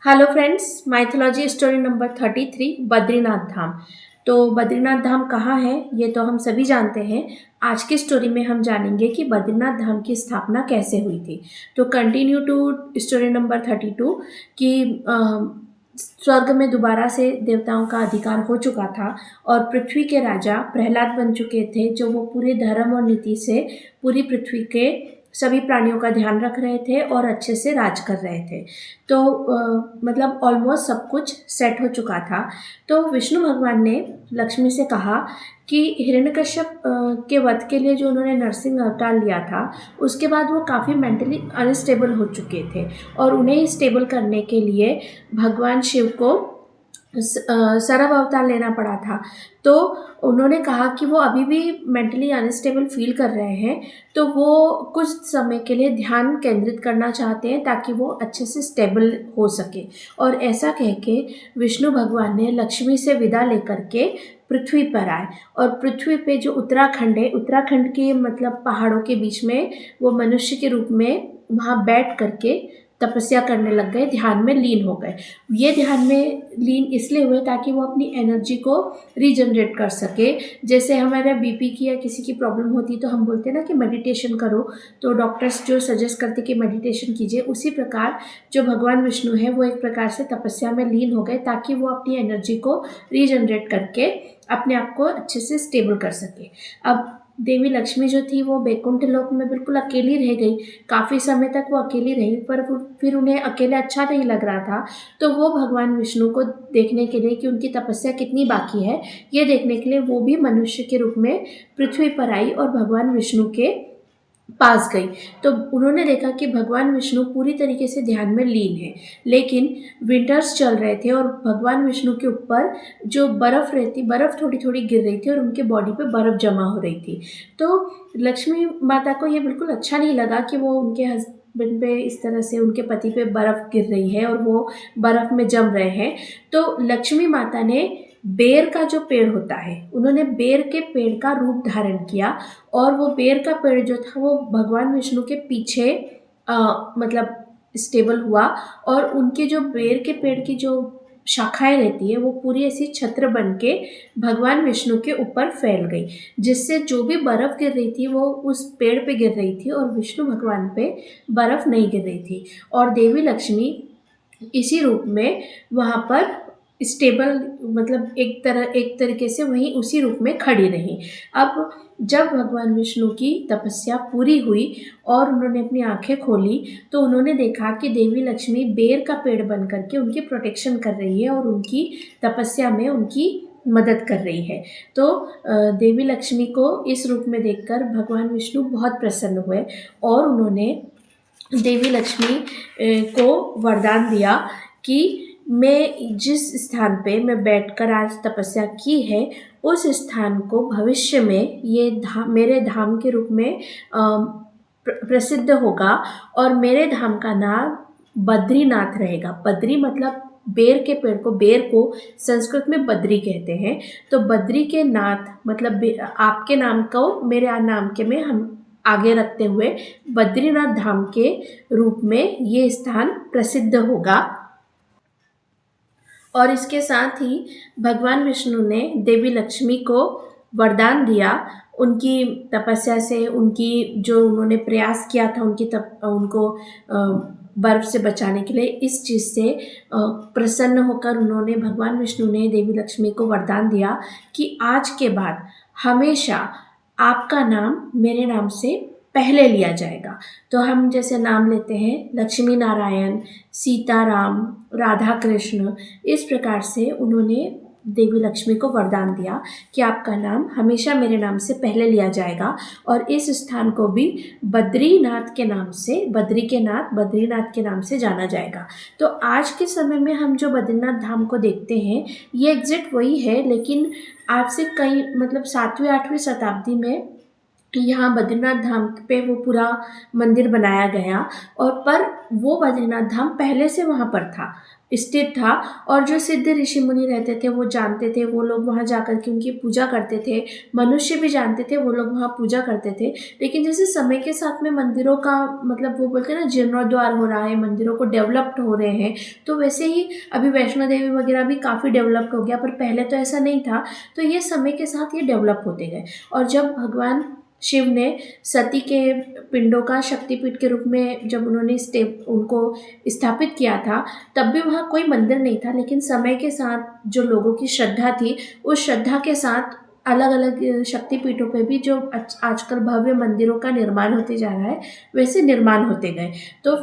Hello friends, mythology story number 33 Badrinath Dham. तो बद्रीनाथ धाम कहाँ है ये तो हम सभी जानते हैं। आज की स्टोरी में हम जानेंगे कि बद्रीनाथ धाम की स्थापना कैसे हुई थी। तो कंटिन्यू टू स्टोरी नंबर 32 कि स्वर्ग में दोबारा से देवताओं का अधिकार हो चुका था और पृथ्वी के राजा प्रहलाद बन चुके थे, जो वो पूरे धर्म और नीति से पूरी पृथ्वी के सभी प्राणियों का ध्यान रख रहे थे और अच्छे से राज कर रहे थे। तो मतलब ऑलमोस्ट सब कुछ सेट हो चुका था। तो विष्णु भगवान ने लक्ष्मी से कहा कि हिरण्यकश्यप के वध के लिए जो उन्होंने नरसिंह अवतार लिया था, उसके बाद वो काफ़ी मेंटली अनस्टेबल हो चुके थे और उन्हें स्टेबल करने के लिए भगवान शिव को सरव अवतार लेना पड़ा था। तो उन्होंने कहा कि वो अभी भी मेंटली अनस्टेबल फील कर रहे हैं, तो वो कुछ समय के लिए ध्यान केंद्रित करना चाहते हैं ताकि वो अच्छे से स्टेबल हो सके। और ऐसा कह के विष्णु भगवान ने लक्ष्मी से विदा लेकर के पृथ्वी पर आए और पृथ्वी पे जो उत्तराखंड है, उत्तराखंड के मतलब पहाड़ों के बीच में वो मनुष्य के रूप में वहाँ बैठ करके तपस्या करने लग गए, ध्यान में लीन हो गए। ये ध्यान में लीन इसलिए हुए ताकि वो अपनी एनर्जी को रीजनरेट कर सके। जैसे हमारे बीपी की या किसी की प्रॉब्लम होती है तो हम बोलते हैं ना कि मेडिटेशन करो, तो डॉक्टर्स जो सजेस्ट करते कि मेडिटेशन कीजिए, उसी प्रकार जो भगवान विष्णु है वो एक प्रकार से तपस्या में लीन हो गए ताकि वो अपनी एनर्जी को रीजनरेट करके अपने आप को अच्छे से स्टेबल कर सके। अब देवी लक्ष्मी जो थी वो बैकुंठ लोक में बिल्कुल अकेली रह गई। काफ़ी समय तक वो अकेली रही, पर फिर उन्हें अकेले अच्छा नहीं लग रहा था। तो वो भगवान विष्णु को देखने के लिए कि उनकी तपस्या कितनी बाकी है, ये देखने के लिए वो भी मनुष्य के रूप में पृथ्वी पर आई और भगवान विष्णु के पास गई। तो उन्होंने देखा कि भगवान विष्णु पूरी तरीके से ध्यान में लीन है, लेकिन विंटर्स चल रहे थे और भगवान विष्णु के ऊपर जो बर्फ़ थोड़ी थोड़ी गिर रही थी और उनके बॉडी पे बर्फ़ जमा हो रही थी। तो लक्ष्मी माता को ये बिल्कुल अच्छा नहीं लगा कि वो उनके हस्बैंड पे इस तरह से, उनके पति पे बर्फ़ गिर रही है और वो बर्फ़ में जम रहे हैं। तो लक्ष्मी माता ने बेर का जो पेड़ होता है, उन्होंने बेर के पेड़ का रूप धारण किया और वो बेर का पेड़ जो था वो भगवान विष्णु के पीछे मतलब स्टेबल हुआ और उनके जो बेर के पेड़ की जो शाखाएं रहती है वो पूरी ऐसी छत्र बन के भगवान विष्णु के ऊपर फैल गई, जिससे जो भी बर्फ़ गिर रही थी वो उस पेड़ पे गिर रही थी और विष्णु भगवान पे बर्फ़ नहीं गिर रही थी। और देवी लक्ष्मी इसी रूप में वहाँ पर स्टेबल, मतलब एक तरीके से वहीं उसी रूप में खड़ी रही। अब जब भगवान विष्णु की तपस्या पूरी हुई और उन्होंने अपनी आंखें खोली, तो उन्होंने देखा कि देवी लक्ष्मी बेर का पेड़ बन करके उनकी प्रोटेक्शन कर रही है और उनकी तपस्या में उनकी मदद कर रही है। तो देवी लक्ष्मी को इस रूप में देखकर भगवान विष्णु बहुत प्रसन्न हुए और उन्होंने देवी लक्ष्मी को वरदान दिया कि मैं जिस स्थान पे मैं बैठकर आज तपस्या की है, उस स्थान को भविष्य में ये धाम मेरे धाम के रूप में प्रसिद्ध होगा और मेरे धाम का नाम बद्रीनाथ रहेगा। बद्री मतलब बेर के पेड़ को, बेर को संस्कृत में बद्री कहते हैं। तो बद्री के नाथ मतलब आपके नाम को मेरे नाम के में हम आगे रखते हुए बद्रीनाथ धाम के रूप में ये स्थान प्रसिद्ध होगा। और इसके साथ ही भगवान विष्णु ने देवी लक्ष्मी को वरदान दिया, उनकी तपस्या से, उनकी जो उन्होंने प्रयास किया था उनको बर्फ से बचाने के लिए, इस चीज़ से प्रसन्न होकर उन्होंने, भगवान विष्णु ने देवी लक्ष्मी को वरदान दिया कि आज के बाद हमेशा आपका नाम मेरे नाम से पहले लिया जाएगा। तो हम जैसे नाम लेते हैं लक्ष्मी नारायण, सीताराम, राधा कृष्ण, इस प्रकार से उन्होंने देवी लक्ष्मी को वरदान दिया कि आपका नाम हमेशा मेरे नाम से पहले लिया जाएगा और इस स्थान को भी बद्रीनाथ के नाम से, बद्रीनाथ के नाम से जाना जाएगा। तो आज के समय में हम जो बद्रीनाथ धाम को देखते हैं ये एग्जैक्ट वही है, लेकिन आज से कई मतलब 7वीं-8वीं शताब्दी में यहाँ बद्रीनाथ धाम पे वो पूरा मंदिर बनाया गया और पर वो बद्रीनाथ धाम पहले से वहाँ पर था, स्थित था। और जो सिद्ध ऋषि मुनि रहते थे वो जानते थे, वो लोग वहाँ जाकर के उनकी पूजा करते थे। मनुष्य भी जानते थे, वो लोग वहाँ पूजा करते थे। लेकिन जैसे समय के साथ में मंदिरों का मतलब वो बोलते हैं ना जीर्णोद्धार हो रहा है, मंदिरों को डेवलप्ड हो रहे हैं, तो वैसे ही अभी वैष्णो देवी वगैरह भी काफ़ी डेवलप्ड हो गया, पर पहले तो ऐसा नहीं था। तो ये समय के साथ ये डेवलप होते गए। और जब भगवान शिव ने सती के पिंडों का शक्तिपीठ के रूप में जब उन्होंने उनको स्थापित किया था, तब भी वहाँ कोई मंदिर नहीं था। लेकिन समय के साथ जो लोगों की श्रद्धा थी, उस श्रद्धा के साथ अलग अलग शक्तिपीठों पे भी जो आजकल भव्य मंदिरों का निर्माण होते जा रहा है, वैसे निर्माण होते गए। तो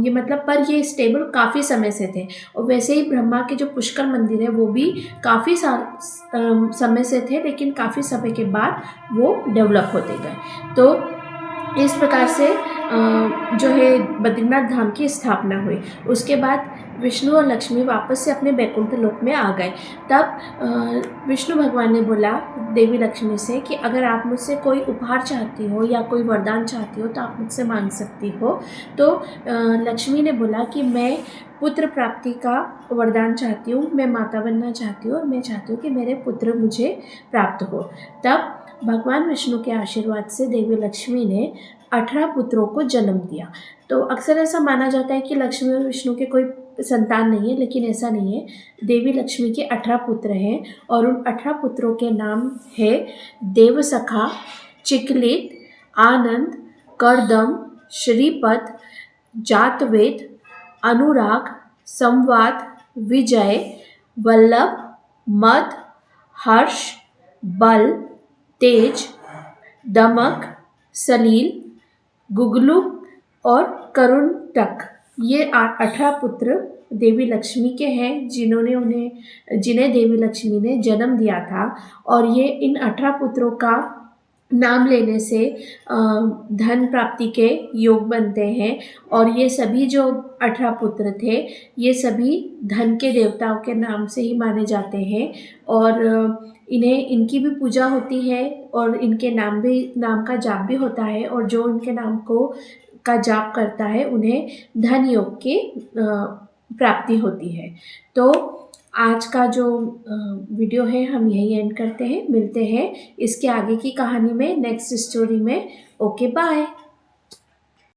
ये मतलब पर ये स्टेबल काफ़ी समय से थे। और वैसे ही ब्रह्मा के जो पुष्कर मंदिर है वो भी काफ़ी समय से थे, लेकिन काफ़ी समय के बाद वो डेवलप होते गए। तो इस प्रकार से जो है बद्रीनाथ धाम की स्थापना हुई। उसके बाद विष्णु और लक्ष्मी वापस से अपने बैकुंठ लोक में आ गए। तब विष्णु भगवान ने बोला देवी लक्ष्मी से कि अगर आप मुझसे कोई उपहार चाहती हो या कोई वरदान चाहती हो तो आप मुझसे मांग सकती हो। तो लक्ष्मी ने बोला कि मैं पुत्र प्राप्ति का वरदान चाहती हूँ, मैं माता बनना चाहती हूँ और मैं चाहती हूँ कि मेरे पुत्र मुझे प्राप्त हो। तब भगवान विष्णु के आशीर्वाद से देवी लक्ष्मी ने 18 पुत्रों को जन्म दिया। तो अक्सर ऐसा माना जाता है कि लक्ष्मी और विष्णु के कोई संतान नहीं है, लेकिन ऐसा नहीं है। देवी लक्ष्मी के 18 पुत्र हैं और उन 18 पुत्रों के नाम है देवसखा, चिकलित, आनंद, करदम, श्रीपद, जातवेद, अनुराग, संवाद, विजय, वल्लभ, मद, हर्ष, बल, तेज, दमक, सलील, गुगलू और करुण तक। ये 18 पुत्र देवी लक्ष्मी के हैं जिन्हें देवी लक्ष्मी ने जन्म दिया था। और ये इन 18 पुत्रों का नाम लेने से धन प्राप्ति के योग बनते हैं। और ये सभी जो 18 पुत्र थे, ये सभी धन के देवताओं के नाम से ही माने जाते हैं। और इनकी भी पूजा होती है और इनके नाम का जाप भी होता है। और जो इनके नाम का जाप करता है उन्हें धन योग की प्राप्ति होती है। तो आज का जो वीडियो है हम यही एंड करते हैं। मिलते हैं इसके आगे की कहानी में, नेक्स्ट स्टोरी में। Okay, bye.